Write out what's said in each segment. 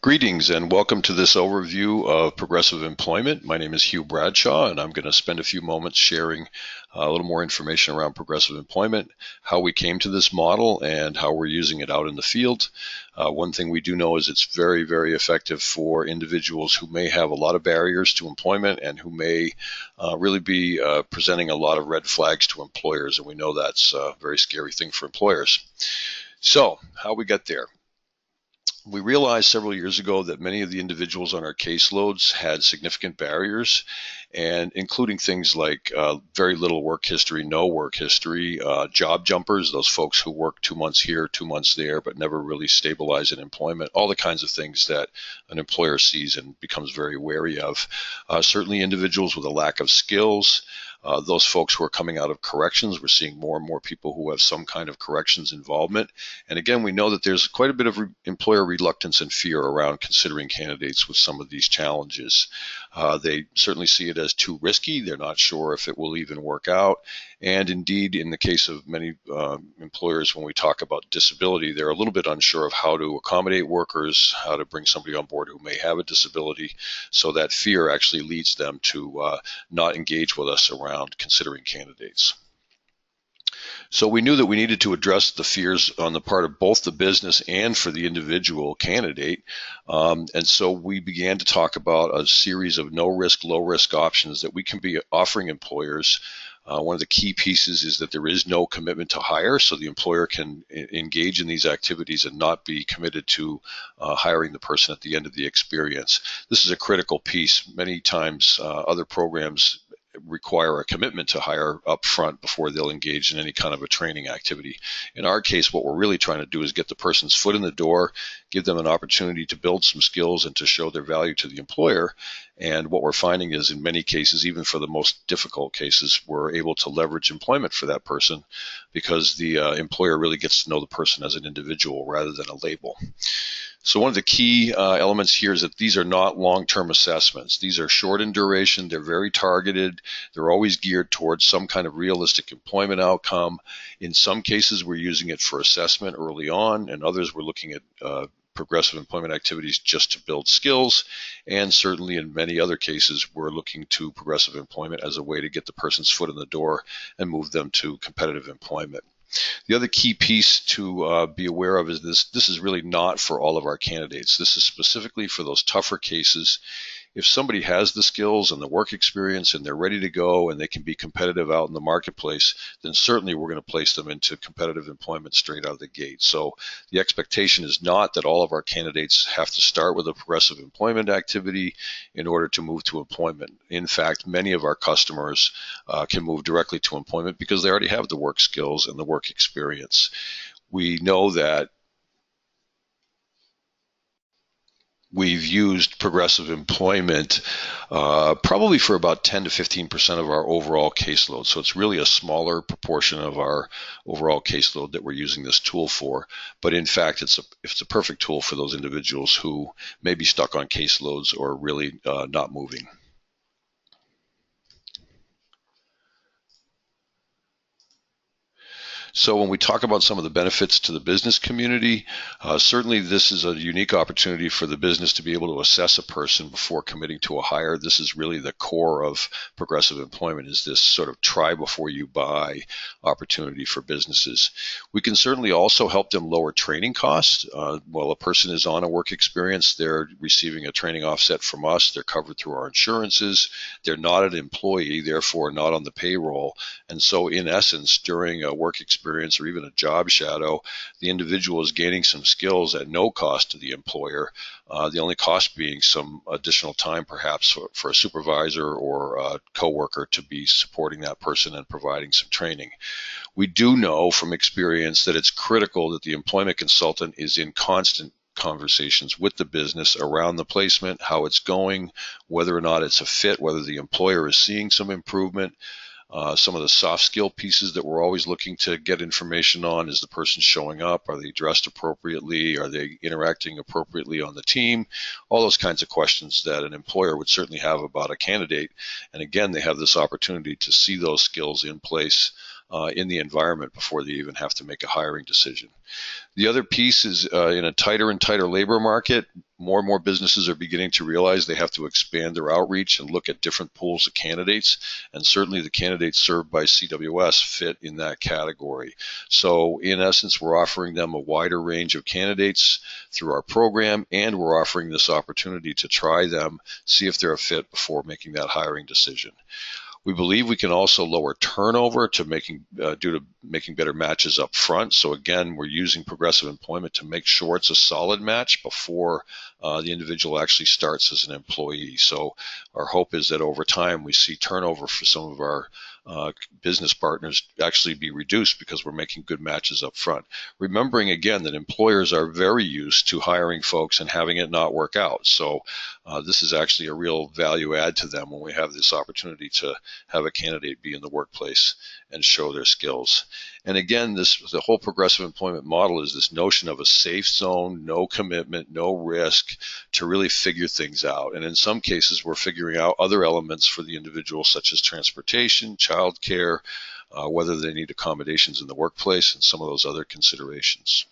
Greetings and welcome to this overview of progressive employment. My name is Hugh Bradshaw, and I'm going to spend a few moments sharing a little more information around progressive employment, how we came to this model, and how we're using it out in the field. One thing we do know is it's very, very effective for individuals who may have a lot of barriers to employment and who may really be presenting a lot of red flags to employers, and we know that's a very scary thing for employers. So, how we get there? We realized several years ago that many of the individuals on our caseloads had significant barriers, and including things like very little work history, no work history, job jumpers, those folks who work 2 months here, 2 months there, but never really stabilize in employment, all the kinds of things that an employer sees and becomes very wary of. Certainly individuals with a lack of skills, those folks who are coming out of corrections. We're seeing more and more people who have some kind of corrections involvement. And again, we know that there's quite a bit of employer reluctance and fear around considering candidates with some of these challenges. They certainly see it as too risky. They're not sure if it will even work out. And indeed, in the case of many employers, when we talk about disability, they're a little bit unsure of how to accommodate workers, how to bring somebody on board who may have a disability. So that fear actually leads them to not engage with us around considering candidates. So we knew that we needed to address the fears on the part of both the business and for the individual candidate. And so we began to talk about a series of no risk, low risk options that we can be offering employers. One of the key pieces is that there is no commitment to hire, so the employer can engage in these activities and not be committed to hiring the person at the end of the experience. This is a critical piece. Many times other programs require a commitment to hire up front before they'll engage in any kind of a training activity. In our case, what we're really trying to do is get the person's foot in the door, give them an opportunity to build some skills and to show their value to the employer. And what we're finding is in many cases, even for the most difficult cases, we're able to leverage employment for that person because the employer really gets to know the person as an individual rather than a label. So one of the key elements here is that these are not long-term assessments. These are short in duration. They're very targeted. They're always geared towards some kind of realistic employment outcome. In some cases, we're using it for assessment early on, and others we're looking at progressive employment activities just to build skills. And certainly in many other cases, we're looking to progressive employment as a way to get the person's foot in the door and move them to competitive employment. The other key piece to be aware of is this is really not for all of our candidates. This is specifically for those tougher cases. If somebody has the skills and the work experience and they're ready to go and they can be competitive out in the marketplace, then certainly we're going to place them into competitive employment straight out of the gate. So the expectation is not that all of our candidates have to start with a progressive employment activity in order to move to employment. In fact, many of our customers can move directly to employment because they already have the work skills and the work experience. We know that we've used progressive employment probably for about 10 to 15% of our overall caseload. So it's really a smaller proportion of our overall caseload that we're using this tool for. But in fact, it's a perfect tool for those individuals who may be stuck on caseloads or really not moving. So when we talk about some of the benefits to the business community, certainly this is a unique opportunity for the business to be able to assess a person before committing to a hire. This is really the core of progressive employment, is this sort of try before you buy opportunity for businesses. We can certainly also help them lower training costs. While a person is on a work experience, they're receiving a training offset from us. They're covered through our insurances. They're not an employee, therefore not on the payroll. And so in essence, during a work experience or even a job shadow, the individual is gaining some skills at no cost to the employer, the only cost being some additional time perhaps for a supervisor or a coworker to be supporting that person and providing some training. We do know from experience that it's critical that the employment consultant is in constant conversations with the business around the placement, how it's going, whether or not it's a fit, whether the employer is seeing some improvement. Some of the soft skill pieces that we're always looking to get information on: is the person showing up? Are they dressed appropriately? Are they interacting appropriately on the team? All those kinds of questions that an employer would certainly have about a candidate. And again, they have this opportunity to see those skills in place in the environment before they even have to make a hiring decision. The other piece is in a tighter and tighter labor market, more and more businesses are beginning to realize they have to expand their outreach and look at different pools of candidates. And certainly the candidates served by CWS fit in that category. So in essence, we're offering them a wider range of candidates through our program, and we're offering this opportunity to try them, see if they're a fit before making that hiring decision. We believe we can also lower turnover due to making better matches up front. So again, we're using progressive employment to make sure it's a solid match before the individual actually starts as an employee. So our hope is that over time we see turnover for some of our business partners actually be reduced because we're making good matches up front. Remembering again that employers are very used to hiring folks and having it not work out. So this is actually a real value add to them when we have this opportunity to have a candidate be in the workplace and show their skills. And again, the whole progressive employment model is this notion of a safe zone, no commitment, no risk, to really figure things out. And in some cases, we're figuring out other elements for the individual, such as transportation, childcare, whether they need accommodations in the workplace, and some of those other considerations.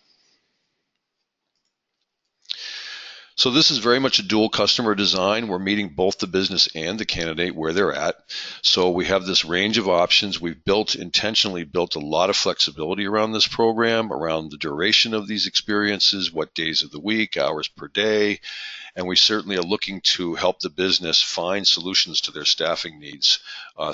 So this is very much a dual customer design. We're meeting both the business and the candidate where they're at. So we have this range of options. We've intentionally built a lot of flexibility around this program, around the duration of these experiences, what days of the week, hours per day. And we certainly are looking to help the business find solutions to their staffing needs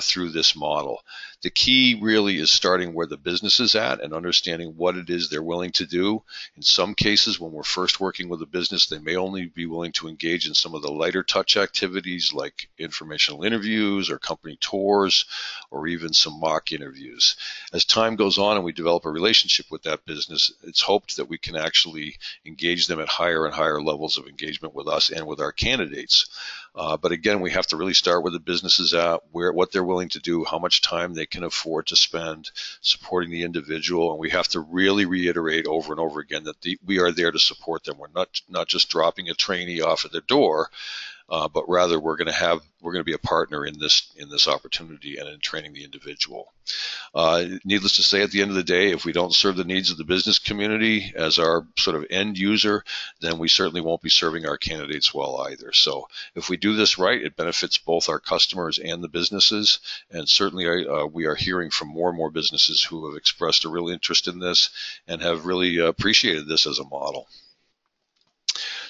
through this model. The key really is starting where the business is at and understanding what it is they're willing to do. In some cases, when we're first working with a business, they may only be willing to engage in some of the lighter touch activities like informational interviews or company tours or even some mock interviews. As time goes on and we develop a relationship with that business, it's hoped that we can actually engage them at higher and higher levels of engagement with us and with our candidates. But again, we have to really start where the business is at, what they're willing to do, how much time they can afford to spend supporting the individual. And we have to really reiterate over and over again that we are there to support them. We're not just dropping a trainee off at their door, but rather we're going to be a partner in this opportunity and in training the individual. Needless to say, at the end of the day, if we don't serve the needs of the business community as our sort of end user, then we certainly won't be serving our candidates well either. So if we do this right, it benefits both our customers and the businesses. And certainly we are hearing from more and more businesses who have expressed a real interest in this and have really appreciated this as a model.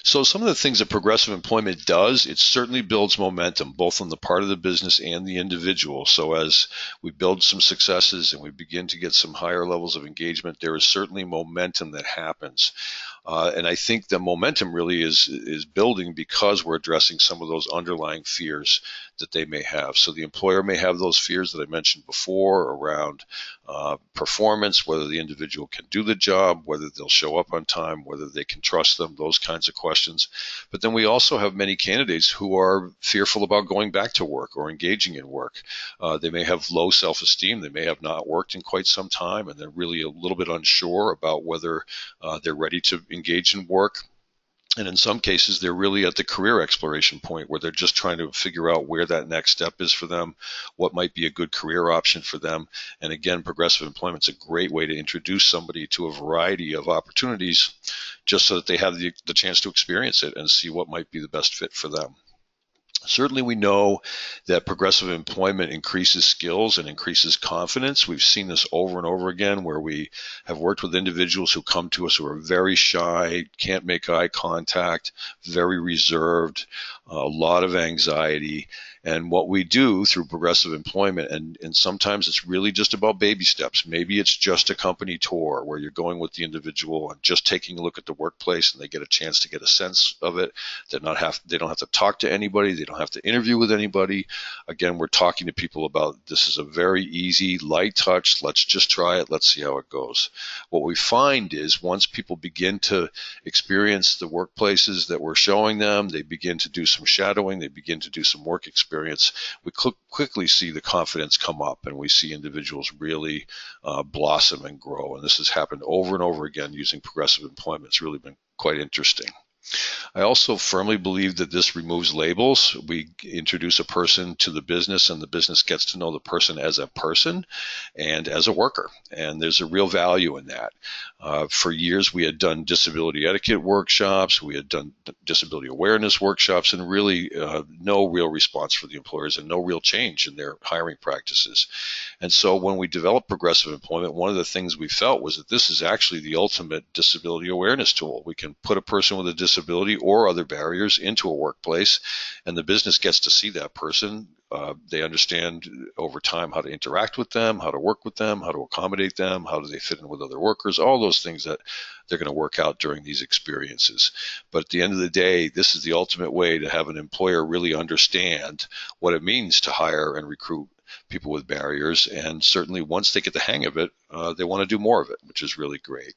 So some of the things that progressive employment does, it certainly builds momentum, both on the part of the business and the individual. So as we build some successes and we begin to get some higher levels of engagement, there is certainly momentum that happens. And I think the momentum really is building because we're addressing some of those underlying fears that they may have. So the employer may have those fears that I mentioned before around performance, whether the individual can do the job, whether they'll show up on time, whether they can trust them, those kinds of questions. But then we also have many candidates who are fearful about going back to work or engaging in work. They may have low self-esteem. They may have not worked in quite some time, and they're really a little bit unsure about whether they're ready to engage in work. And in some cases, they're really at the career exploration point where they're just trying to figure out where that next step is for them, what might be a good career option for them. And again, progressive employment is a great way to introduce somebody to a variety of opportunities just so that they have the chance to experience it and see what might be the best fit for them. Certainly, we know that progressive employment increases skills and increases confidence. We've seen this over and over again where we have worked with individuals who come to us who are very shy, can't make eye contact, very reserved, a lot of anxiety. And what we do through progressive employment, and sometimes it's really just about baby steps. Maybe it's just a company tour where you're going with the individual and just taking a look at the workplace and they get a chance to get a sense of it. They don't have to talk to anybody. They don't have to interview with anybody. Again, we're talking to people about this is a very easy, light touch. Let's just try it. Let's see how it goes. What we find is once people begin to experience the workplaces that we're showing them, they begin to do some shadowing, they begin to do some work experience, we quickly see the confidence come up and we see individuals really blossom and grow. And this has happened over and over again using progressive employment. It's really been quite interesting. I also firmly believe that this removes labels. We introduce a person to the business, and the business gets to know the person as a person and as a worker. And there's a real value in that. For years, we had done disability etiquette workshops, we had done disability awareness workshops, and really no real response for the employers and no real change in their hiring practices. And so when we developed progressive employment, one of the things we felt was that this is actually the ultimate disability awareness tool. We can put a person with a disability or other barriers into a workplace, and the business gets to see that person. They understand over time how to interact with them, how to work with them, how to accommodate them, how do they fit in with other workers, all those things that they're going to work out during these experiences. But at the end of the day, this is the ultimate way to have an employer really understand what it means to hire and recruit people with barriers. And certainly once they get the hang of it, they want to do more of it, which is really great.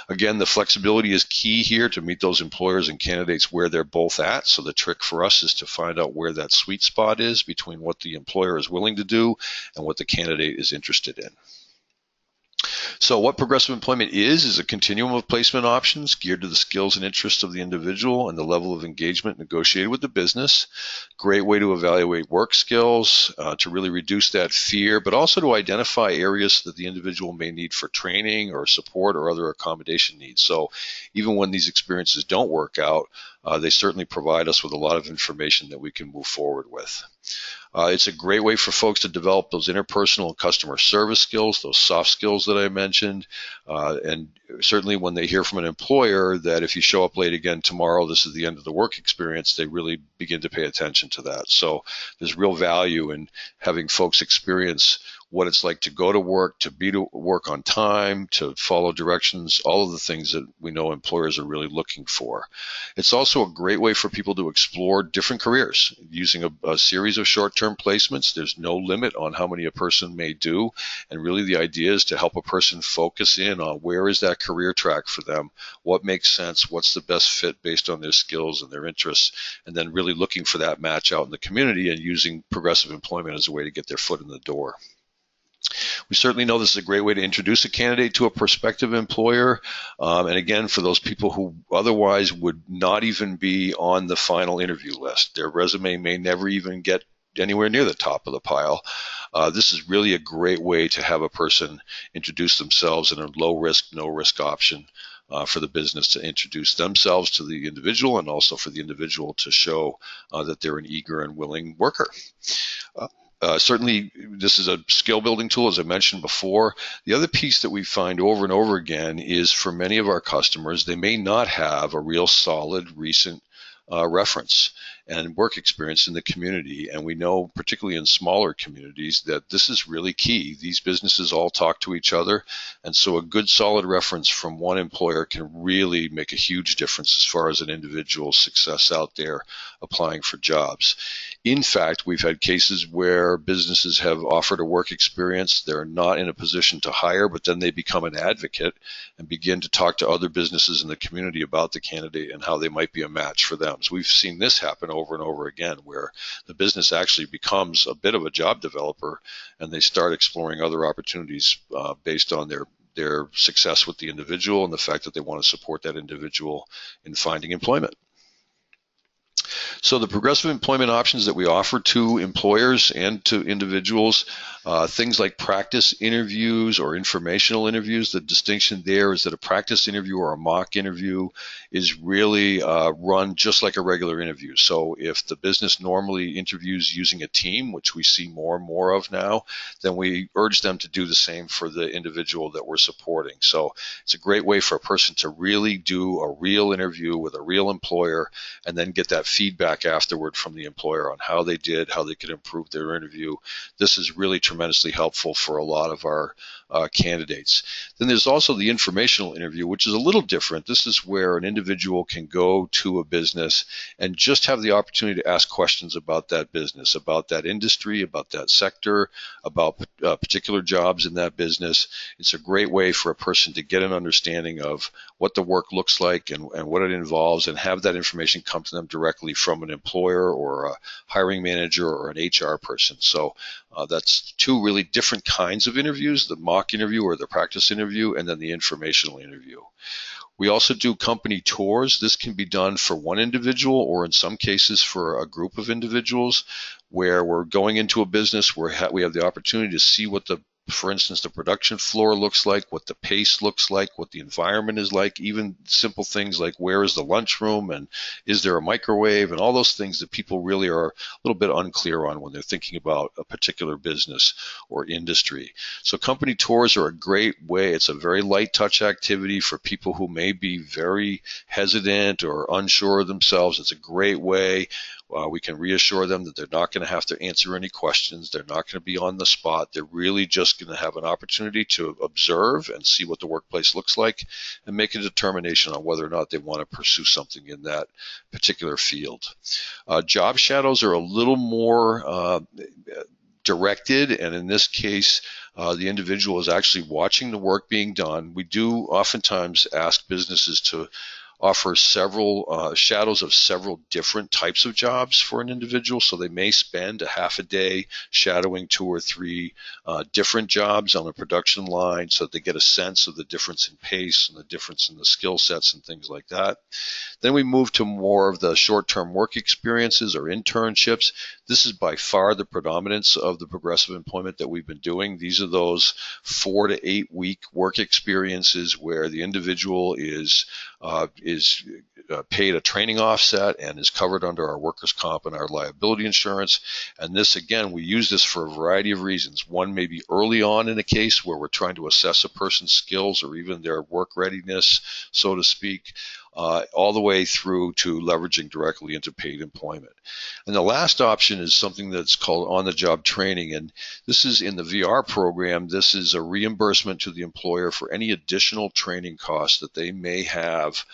Again, the flexibility is key here to meet those employers and candidates where they're both at. So the trick for us is to find out where that sweet spot is between what the employer is willing to do and what the candidate is interested in. So what progressive employment is a continuum of placement options geared to the skills and interests of the individual and the level of engagement negotiated with the business. Great way to evaluate work skills, to really reduce that fear, but also to identify areas that the individual may need for training or support or other accommodation needs. So even when these experiences don't work out, they certainly provide us with a lot of information that we can move forward with. It's a great way for folks to develop those interpersonal and customer service skills, those soft skills that I mentioned. And certainly when they hear from an employer that if you show up late again tomorrow, this is the end of the work experience, they really begin to pay attention to that. So there's real value in having folks experience what it's like to go to work, to be to work on time, to follow directions, all of the things that we know employers are really looking for. It's also a great way for people to explore different careers using a series of short-term placements. There's no limit on how many a person may do. And really the idea is to help a person focus in on where is that career track for them, what makes sense, what's the best fit based on their skills and their interests, and then really looking for that match out in the community and using progressive employment as a way to get their foot in the door. We certainly know this is a great way to introduce a candidate to a prospective employer. And again, for those people who otherwise would not even be on the final interview list, their resume may never even get anywhere near the top of the pile. This is really a great way to have a person introduce themselves in a low risk, no risk option for the business to introduce themselves to the individual and also for the individual to show that they're an eager and willing worker. Certainly, this is a skill building tool, as I mentioned before. The other piece that we find over and over again is for many of our customers, they may not have a real solid recent reference and work experience in the community. And we know, particularly in smaller communities, that this is really key. These businesses all talk to each other. And so a good solid reference from one employer can really make a huge difference as far as an individual's success out there applying for jobs. In fact, we've had cases where businesses have offered a work experience. They're not in a position to hire, but then they become an advocate and begin to talk to other businesses in the community about the candidate and how they might be a match for them. So we've seen this happen over and over again, where the business actually becomes a bit of a job developer and they start exploring other opportunities based on their success with the individual and the fact that they want to support that individual in finding employment. So the progressive employment options that we offer to employers and to individuals, things like practice interviews or informational interviews. The distinction there is that a practice interview or a mock interview is really run just like a regular interview. So if the business normally interviews using a team, which we see more and more of now, then we urge them to do the same for the individual that we're supporting. So it's a great way for a person to really do a real interview with a real employer and then get that feedback afterward from the employer on how they did, how they could improve their interview. This is really tremendously helpful for a lot of our candidates. Then there's also the informational interview, which is a little different. This is where an individual can go to a business and just have the opportunity to ask questions about that business, about that industry, about that sector, about particular jobs in that business. It's a great way for a person to get an understanding of what the work looks like and what it involves, and have that information come to them directly from an employer or a hiring manager or an HR person. So that's two really different kinds of interviews, the mock interview or the practice interview, and then the informational interview. We also do company tours. This can be done for one individual or in some cases for a group of individuals where we're going into a business where we have the opportunity to see what for instance, the production floor looks like, what the pace looks like, what the environment is like, even simple things like where is the lunchroom and is there a microwave, and all those things that people really are a little bit unclear on when they're thinking about a particular business or industry. So company tours are a great way. It's a very light touch activity for people who may be very hesitant or unsure of themselves. It's a great way. We can reassure them that they're not going to have to answer any questions. They're not going to be on the spot. They're really just going to have an opportunity to observe and see what the workplace looks like and make a determination on whether or not they want to pursue something in that particular field. Job shadows are a little more directed, and in this case, the individual is actually watching the work being done. We do oftentimes ask businesses to offer several shadows of several different types of jobs for an individual. So they may spend a half a day shadowing 2 or 3 different jobs on a production line so that they get a sense of the difference in pace and the difference in the skill sets and things like that. Then we move to more of the short-term work experiences or internships. This is by far the predominance of the progressive employment that we've been doing. These are those 4 to 8 week work experiences where the individual is paid a training offset and is covered under our workers' comp and our liability insurance. And this, again, we use this for a variety of reasons. One may be early on in a case where we're trying to assess a person's skills or even their work readiness, so to speak, all the way through to leveraging directly into paid employment. And the last option is something that's called on-the-job training. And this is in the VR program. This is a reimbursement to the employer for any additional training costs that they may have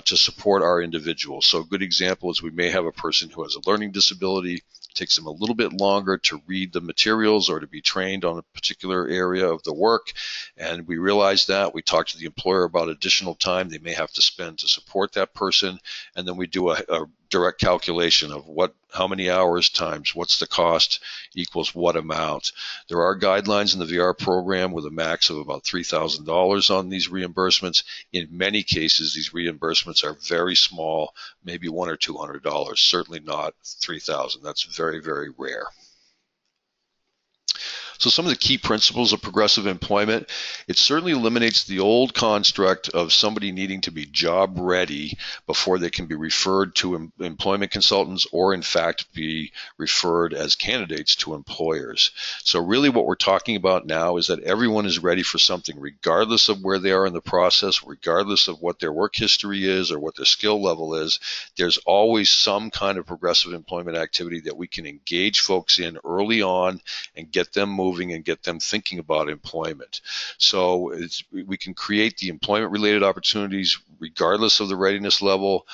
to support our individuals. So a good example is we may have a person who has a learning disability. It takes them a little bit longer to read the materials or to be trained on a particular area of the work. And we realize that. We talk to the employer about additional time they may have to spend to support that person. And then we do a direct calculation of how many hours times what's the cost equals what amount. There are guidelines in the VR program with a max of about $3,000 on these reimbursements. In many cases, these reimbursements are very small, maybe $100 or $200, certainly not $3,000. That's very, very rare. So some of the key principles of progressive employment, it certainly eliminates the old construct of somebody needing to be job ready before they can be referred to employment consultants or in fact be referred as candidates to employers. So really what we're talking about now is that everyone is ready for something regardless of where they are in the process, regardless of what their work history is or what their skill level is. There's always some kind of progressive employment activity that we can engage folks in early on and get them moving and get them thinking about employment. So we can create the employment-related opportunities regardless of the readiness level.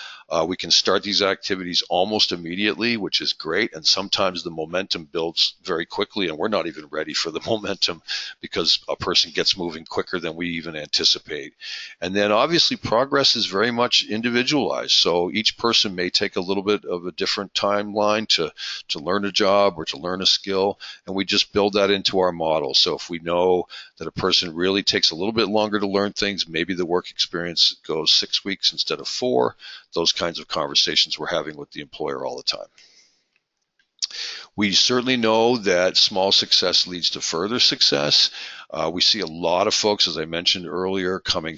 We can start these activities almost immediately, which is great, and sometimes the momentum builds very quickly, and we're not even ready for the momentum because a person gets moving quicker than we even anticipate. And then obviously progress is very much individualized, so each person may take a little bit of a different timeline to learn a job or to learn a skill, and we just build that into our model. So if we know that a person really takes a little bit longer to learn things, maybe the work experience goes 6 weeks instead of 4, those kinds of conversations we're having with the employer all the time. We certainly know that small success leads to further success. We see a lot of folks, as I mentioned earlier, coming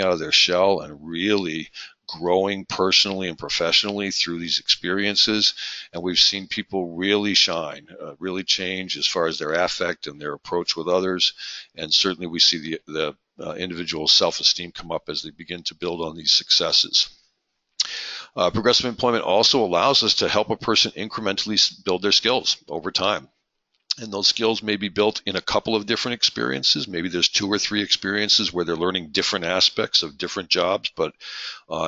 out of their shell and really growing personally and professionally through these experiences. And we've seen people really shine, really change as far as their affect and their approach with others. And certainly we see the individual self-esteem come up as they begin to build on these successes. Progressive employment also allows us to help a person incrementally build their skills over time. And those skills may be built in a couple of different experiences. Maybe there's 2 or 3 experiences where they're learning different aspects of different jobs, but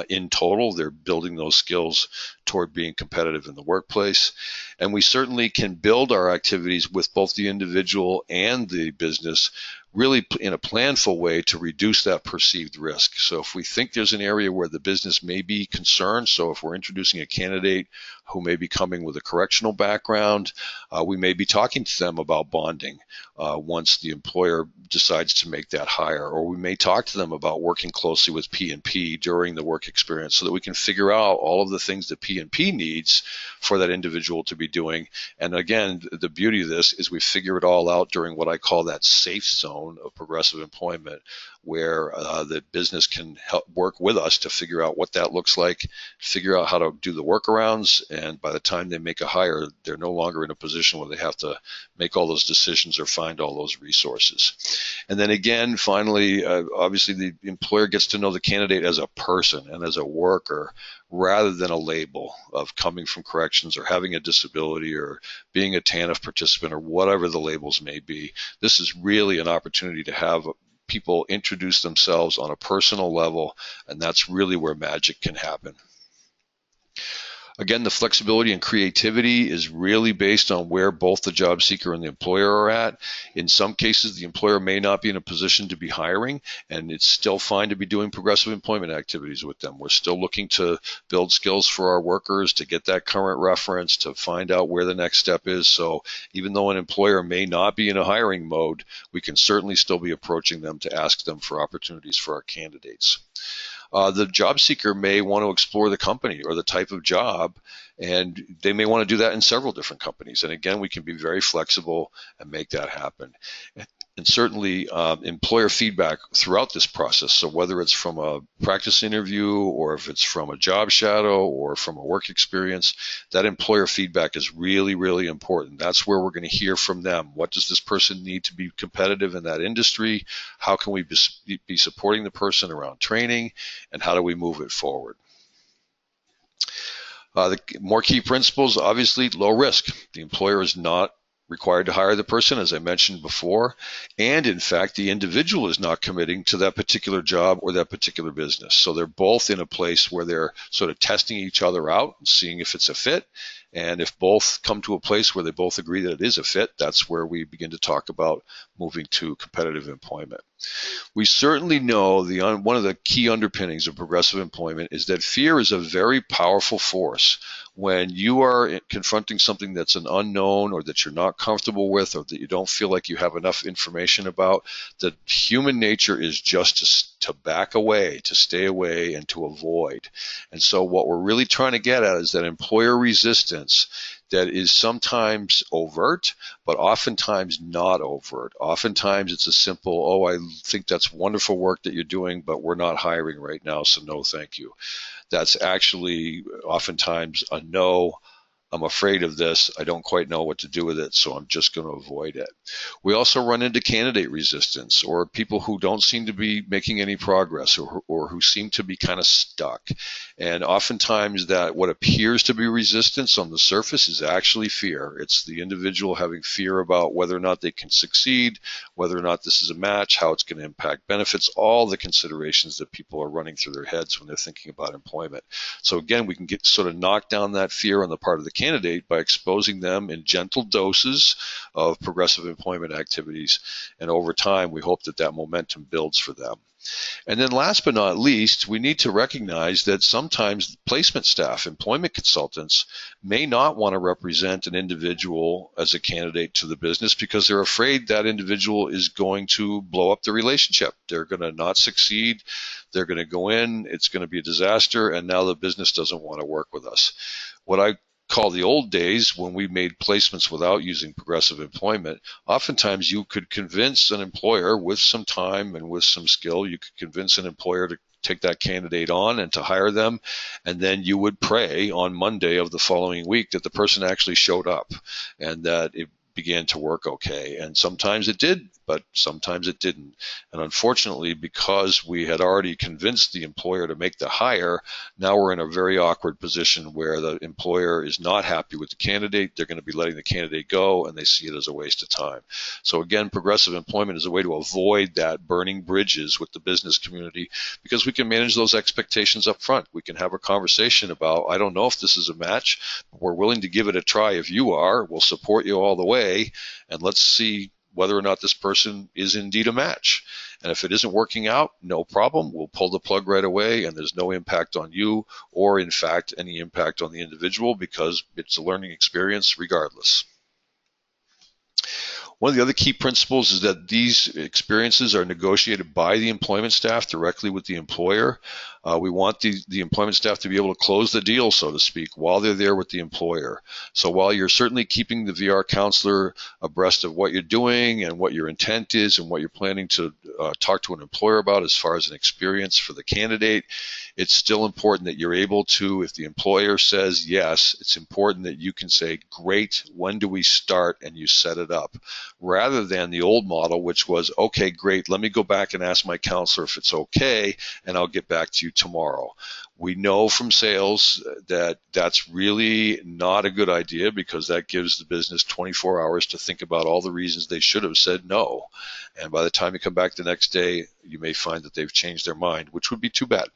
in total, they're building those skills toward being competitive in the workplace. And we certainly can build our activities with both the individual and the business really in a planful way to reduce that perceived risk. So if we think there's an area where the business may be concerned, so if we're introducing a candidate who may be coming with a correctional background. We may be talking to them about bonding once the employer decides to make that hire, or we may talk to them about working closely with P&P during the work experience so that we can figure out all of the things that P&P needs for that individual to be doing. And again, the beauty of this is we figure it all out during what I call that safe zone of progressive employment, where the business can help work with us to figure out what that looks like, figure out how to do the workarounds, and by the time they make a hire, they're no longer in a position where they have to make all those decisions or find all those resources. And then again, finally, obviously the employer gets to know the candidate as a person and as a worker, rather than a label of coming from corrections or having a disability or being a TANF participant or whatever the labels may be. This is really an opportunity to have people introduce themselves on a personal level, and that's really where magic can happen. Again, the flexibility and creativity is really based on where both the job seeker and the employer are at. In some cases, the employer may not be in a position to be hiring, and it's still fine to be doing progressive employment activities with them. We're still looking to build skills for our workers, to get that current reference, to find out where the next step is. So even though an employer may not be in a hiring mode, we can certainly still be approaching them to ask them for opportunities for our candidates. The job seeker may want to explore the company or the type of job, and they may want to do that in several different companies. And again, we can be very flexible and make that happen. And certainly employer feedback throughout this process, so whether it's from a practice interview or if it's from a job shadow or from a work experience, that employer feedback is really, really important. That's where we're going to hear from them. What does this person need to be competitive in that industry? How can we be supporting the person around training? And how do we move it forward? The more key principles, obviously, low risk. The employer is not required to hire the person, as I mentioned before, and in fact, the individual is not committing to that particular job or that particular business. So they're both in a place where they're sort of testing each other out and seeing if it's a fit. And if both come to a place where they both agree that it is a fit, that's where we begin to talk about moving to competitive employment. We certainly know one of the key underpinnings of progressive employment is that fear is a very powerful force. When you are confronting something that's an unknown or that you're not comfortable with or that you don't feel like you have enough information about, the human nature is just to back away, to stay away, and to avoid. And so what we're really trying to get at is that employer resistance that is sometimes overt, but oftentimes not overt. Oftentimes it's a simple, oh, I think that's wonderful work that you're doing, but we're not hiring right now, so no thank you. That's actually oftentimes a no, I'm afraid of this, I don't quite know what to do with it, so I'm just going to avoid it. We also run into candidate resistance, or people who don't seem to be making any progress, or who seem to be kind of stuck. And oftentimes that what appears to be resistance on the surface is actually fear. It's the individual having fear about whether or not they can succeed, whether or not this is a match, how it's going to impact benefits, all the considerations that people are running through their heads when they're thinking about employment. So again, we can get sort of knock down that fear on the part of the candidate by exposing them in gentle doses of progressive employment activities. And over time, we hope that that momentum builds for them. And then last but not least, we need to recognize that sometimes placement staff, employment consultants, may not want to represent an individual as a candidate to the business because they're afraid that individual is going to blow up the relationship. They're going to not succeed. They're going to go in. It's going to be a disaster. And now the business doesn't want to work with us. What I call the old days, when we made placements without using progressive employment, oftentimes you could convince an employer with some time and with some skill, you could convince an employer to take that candidate on and to hire them, and then you would pray on Monday of the following week that the person actually showed up and that it began to work okay. And sometimes it did, but sometimes it didn't. And unfortunately, because we had already convinced the employer to make the hire, now we're in a very awkward position where the employer is not happy with the candidate. They're going to be letting the candidate go, and they see it as a waste of time. So again, progressive employment is a way to avoid that burning bridges with the business community, because we can manage those expectations up front. We can have a conversation about, I don't know if this is a match, but we're willing to give it a try if you are. We'll support you all the way, and let's see whether or not this person is indeed a match. And if it isn't working out, no problem. We'll pull the plug right away, and there's no impact on you or, in fact, any impact on the individual because it's a learning experience regardless. One of the other key principles is that these experiences are negotiated by the employment staff directly with the employer. We want the employment staff to be able to close the deal, so to speak, while they're there with the employer. So while you're certainly keeping the VR counselor abreast of what you're doing and what your intent is and what you're planning to talk to an employer about as far as an experience for the candidate, it's still important that you're able to, if the employer says yes, it's important that you can say, great, when do we start? And you set it up. Rather than the old model, which was, okay, great, let me go back and ask my counselor if it's okay, and I'll get back to you tomorrow. We know from sales that that's really not a good idea because that gives the business 24 hours to think about all the reasons they should have said no. And by the time you come back the next day, you may find that they've changed their mind, which would be too bad.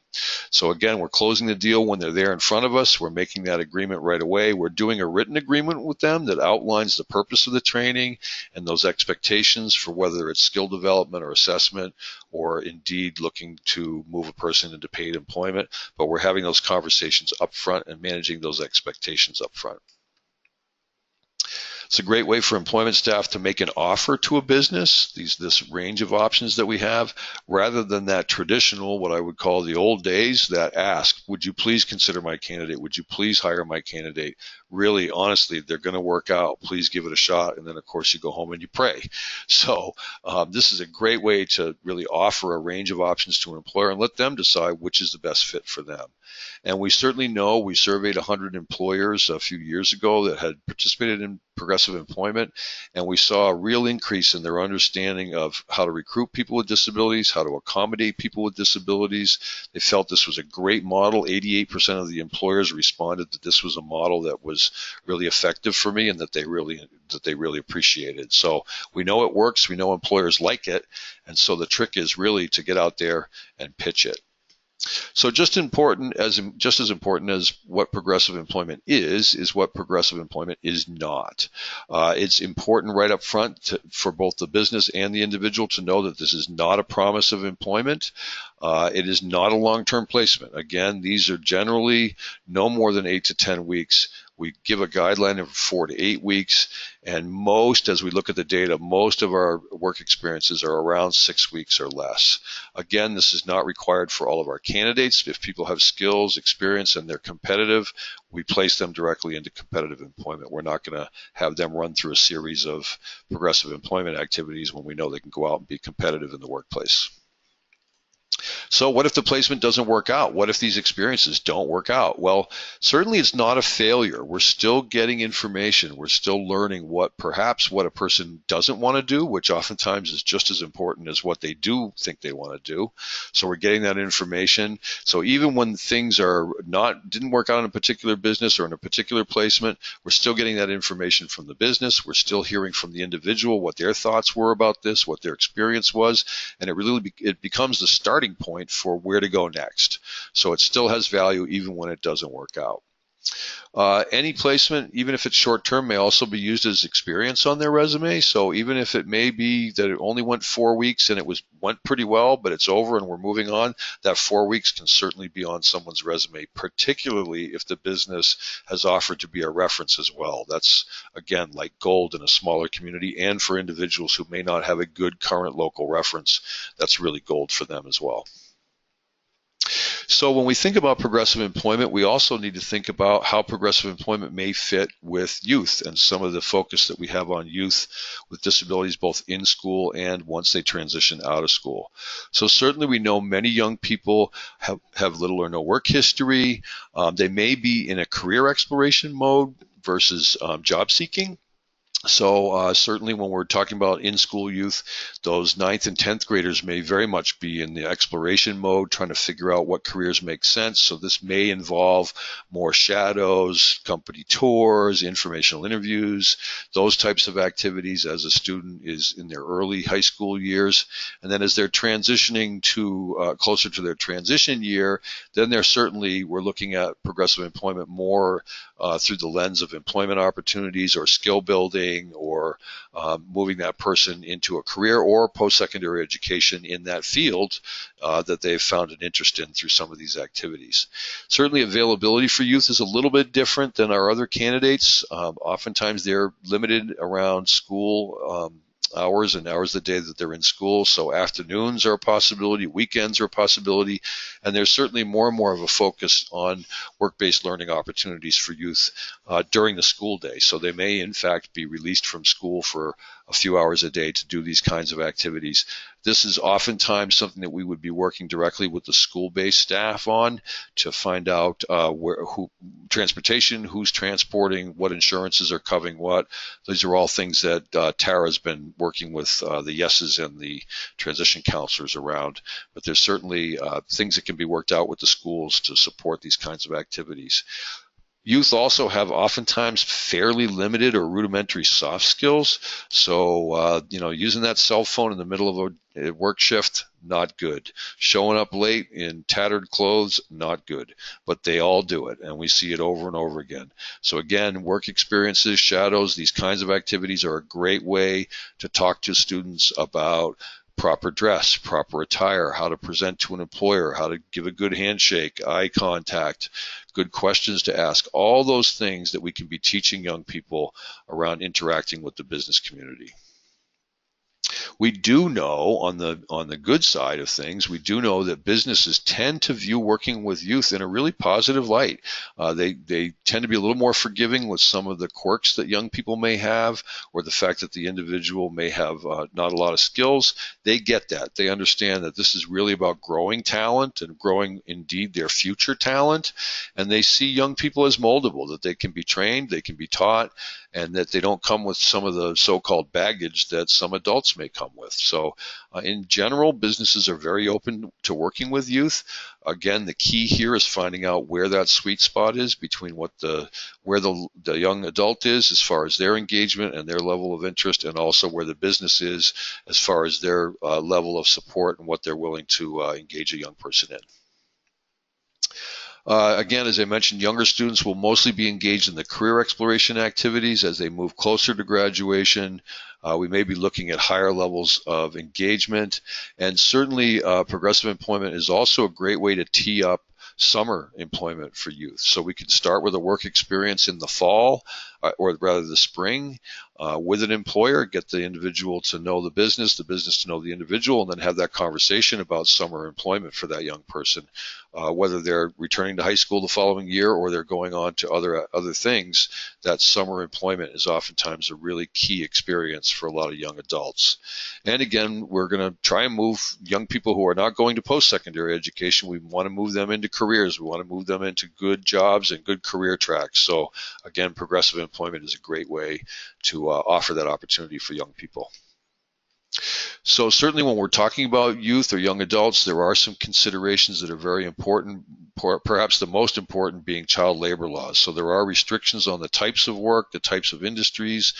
So again, we're closing the deal when they're there in front of us. We're making that agreement right away. We're doing a written agreement with them that outlines the purpose of the training and those expectations for whether it's skill development or assessment or indeed looking to move a person into paid employment. But we're having those conversations up front and managing those expectations up front. It's a great way for employment staff to make an offer to a business, this range of options that we have, rather than that traditional, what I would call the old days, that ask, would you please consider my candidate? Would you please hire my candidate? Really, honestly, they're going to work out. Please give it a shot. And then, of course, you go home and you pray. So this is a great way to really offer a range of options to an employer and let them decide which is the best fit for them. And we certainly know, we surveyed 100 employers a few years ago that had participated in progressive employment, and we saw a real increase in their understanding of how to recruit people with disabilities, how to accommodate people with disabilities. They felt this was a great model. 88% of the employers responded that this was a model that was really effective for me and that they really appreciated. So we know it works. We know employers like it. And so the trick is really to get out there and pitch it. So just as important as what progressive employment is what progressive employment is not. It's important right up front for both the business and the individual to know that this is not a promise of employment. It is not a long-term placement. Again, these are generally no more than 8 to 10 weeks. We give a guideline of 4 to 8 weeks, and as we look at the data, most of our work experiences are around 6 weeks or less. Again, this is not required for all of our candidates. If people have skills, experience, and they're competitive, we place them directly into competitive employment. We're not going to have them run through a series of progressive employment activities when we know they can go out and be competitive in the workplace. So what if the placement doesn't work out? What if these experiences don't work out? Well, certainly it's not a failure. We're still getting information. We're still learning perhaps what a person doesn't want to do, which oftentimes is just as important as what they do think they want to do. So we're getting that information. So even when things didn't work out in a particular business or in a particular placement, we're still getting that information from the business. We're still hearing from the individual what their thoughts were about this, what their experience was, and it becomes the starting point for where to go next. So it still has value even when it doesn't work out. Any placement, even if it's short-term, may also be used as experience on their resume. So even if it may be that it only went 4 weeks and went pretty well, but it's over and we're moving on, that 4 weeks can certainly be on someone's resume, particularly if the business has offered to be a reference as well. That's, again, like gold in a smaller community, and for individuals who may not have a good current local reference, that's really gold for them as well. So when we think about progressive employment, we also need to think about how progressive employment may fit with youth and some of the focus that we have on youth with disabilities both in school and once they transition out of school. So certainly we know many young people have little or no work history. They may be in a career exploration mode versus job seeking. So certainly when we're talking about in-school youth, those 9th and 10th graders may very much be in the exploration mode, trying to figure out what careers make sense. So this may involve more shadows, company tours, informational interviews, those types of activities as a student is in their early high school years. And then as they're transitioning to closer to their transition year, then we're looking at progressive employment more through the lens of employment opportunities or skill building, learning or moving that person into a career or post-secondary education in that field that they've found an interest in through some of these activities. Certainly availability for youth is a little bit different than our other candidates. Oftentimes they're limited around school hours and hours of the day that they're in school. So afternoons are a possibility, weekends are a possibility, and there's certainly more and more of a focus on work-based learning opportunities for youth during the school day. So they may in fact be released from school for a few hours a day to do these kinds of activities. This is oftentimes something that we would be working directly with the school-based staff on to find out transportation, who's transporting, what insurances are covering what. These are all things that Tara's been working with the yeses and the transition counselors around. But there's certainly things that can be worked out with the schools to support these kinds of activities. Youth also have oftentimes fairly limited or rudimentary soft skills. So, using that cell phone in the middle of a work shift, not good. Showing up late in tattered clothes, not good. But they all do it, and we see it over and over again. So again, work experiences, shadows, these kinds of activities are a great way to talk to students about proper dress, proper attire, how to present to an employer, how to give a good handshake, eye contact, good questions to ask, all those things that we can be teaching young people around interacting with the business community. We do know on the good side of things, we do know that businesses tend to view working with youth in a really positive light. They tend to be a little more forgiving with some of the quirks that young people may have, or the fact that the individual may have not a lot of skills. They get that. They understand that this is really about growing talent and growing indeed their future talent. And they see young people as moldable, that they can be trained, they can be taught, and that they don't come with some of the so-called baggage that some adults may come with. So in general, businesses are very open to working with youth. Again, the key here is finding out where that sweet spot is between where the young adult is as far as their engagement and their level of interest, and also where the business is as far as their level of support and what they're willing to engage a young person in. Again, as I mentioned, younger students will mostly be engaged in the career exploration activities as they move closer to graduation. We may be looking at higher levels of engagement, and certainly progressive employment is also a great way to tee up summer employment for youth. So we can start with a work experience in the fall, or rather the spring, with an employer, get the individual to know the business to know the individual, and then have that conversation about summer employment for that young person, whether they're returning to high school the following year or they're going on to other things. That summer employment is oftentimes a really key experience for a lot of young adults. And again, we're going to try and move young people who are not going to post-secondary education. We want to move them into careers. We want to move them into good jobs and good career tracks. So again, progressive employment is a great way to offer that opportunity for young people. So certainly when we're talking about youth or young adults, there are some considerations that are very important, perhaps the most important being child labor laws. So there are restrictions on the types of work, the types of industries,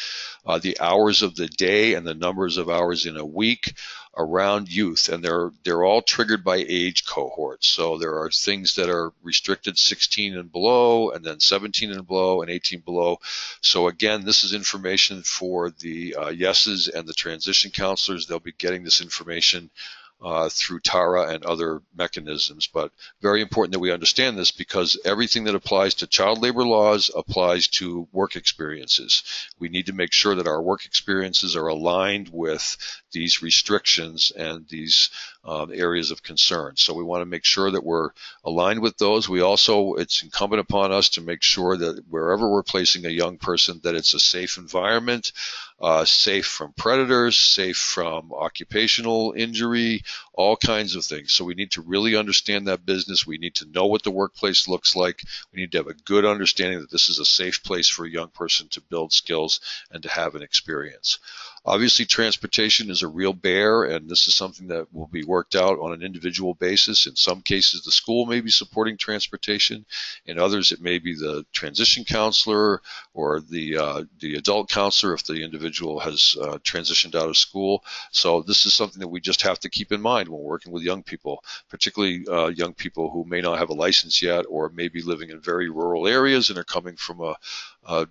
the hours of the day, and the numbers of hours in a week around youth, and they're all triggered by age cohorts. So there are things that are restricted 16 and below, and then 17 and below, and 18 below. So again, this is information for the yeses and the transition counselors. They'll be getting this information through TARA and other mechanisms. But very important that we understand this, because everything that applies to child labor laws applies to work experiences. We need to make sure that our work experiences are aligned with these restrictions and these areas of concern. So we want to make sure that we're aligned with those. It's incumbent upon us to make sure that wherever we're placing a young person, that it's a safe environment, safe from predators, safe from occupational injury, all kinds of things. So we need to really understand that business. We need to know what the workplace looks like. We need to have a good understanding that this is a safe place for a young person to build skills and to have an experience. Obviously, transportation is a real bear, and this is something that will be worked out on an individual basis. In some cases, the school may be supporting transportation. In others, it may be the transition counselor or the adult counselor if the individual has transitioned out of school. So this is something that we just have to keep in mind mind when working with young people, particularly young people who may not have a license yet or may be living in very rural areas and are coming from a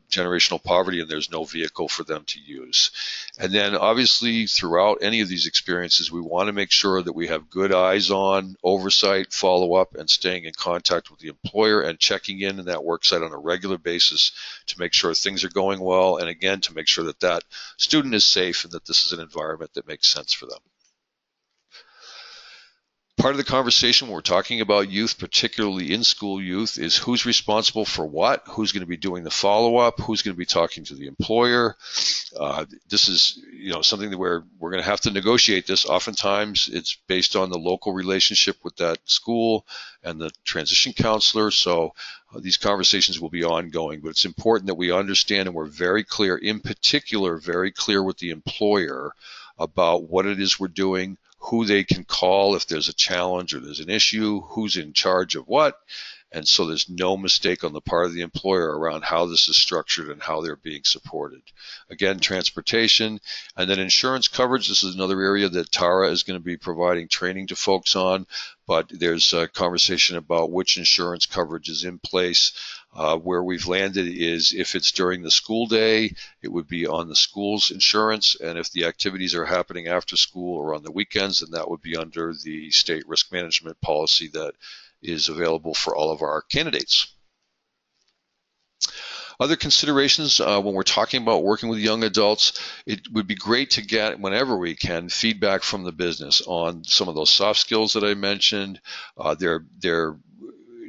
generational poverty and there's no vehicle for them to use. And then obviously throughout any of these experiences, we want to make sure that we have good eyes on, oversight, follow-up, and staying in contact with the employer and checking in that worksite on a regular basis to make sure things are going well, and again, to make sure that that student is safe and that this is an environment that makes sense for them. Part of the conversation when we're talking about youth, particularly in-school youth, is who's responsible for what, who's going to be doing the follow-up, who's going to be talking to the employer. This is, something that we're going to have to negotiate this. Oftentimes, it's based on the local relationship with that school and the transition counselor. So these conversations will be ongoing, but it's important that we understand and we're very clear, in particular, very clear with the employer about what it is we're doing, who they can call if there's a challenge or there's an issue, who's in charge of what, and so there's no mistake on the part of the employer around how this is structured and how they're being supported. Again, transportation, and then insurance coverage. This is another area that Tara is going to be providing training to folks on, but there's a conversation about which insurance coverage is in place. Where we've landed is if it's during the school day, it would be on the school's insurance, and if the activities are happening after school or on the weekends, then that would be under the state risk management policy that is available for all of our candidates. Other considerations when we're talking about working with young adults, it would be great to get, whenever we can, feedback from the business on some of those soft skills that I mentioned, their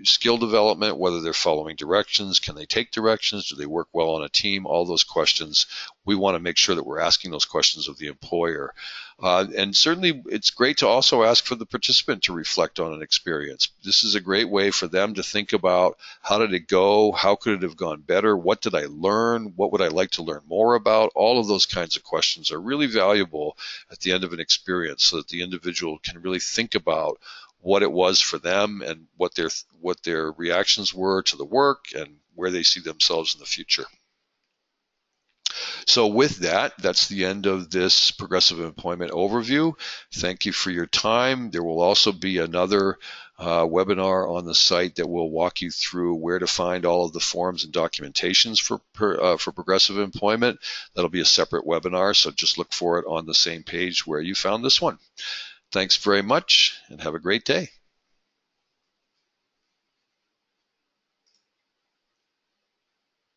skill development, whether they're following directions, can they take directions, do they work well on a team, all those questions. We want to make sure that we're asking those questions of the employer. And certainly it's great to also ask for the participant to reflect on an experience. This is a great way for them to think about how did it go, how could it have gone better, what did I learn, what would I like to learn more about. All of those kinds of questions are really valuable at the end of an experience so that the individual can really think about what it was for them and what their reactions were to the work and where they see themselves in the future. So with that, that's the end of this progressive employment overview. Thank you for your time. There will also be another webinar on the site that will walk you through where to find all of the forms and documentations for progressive employment. That'll be a separate webinar, so just look for it on the same page where you found this one. Thanks very much and have a great day.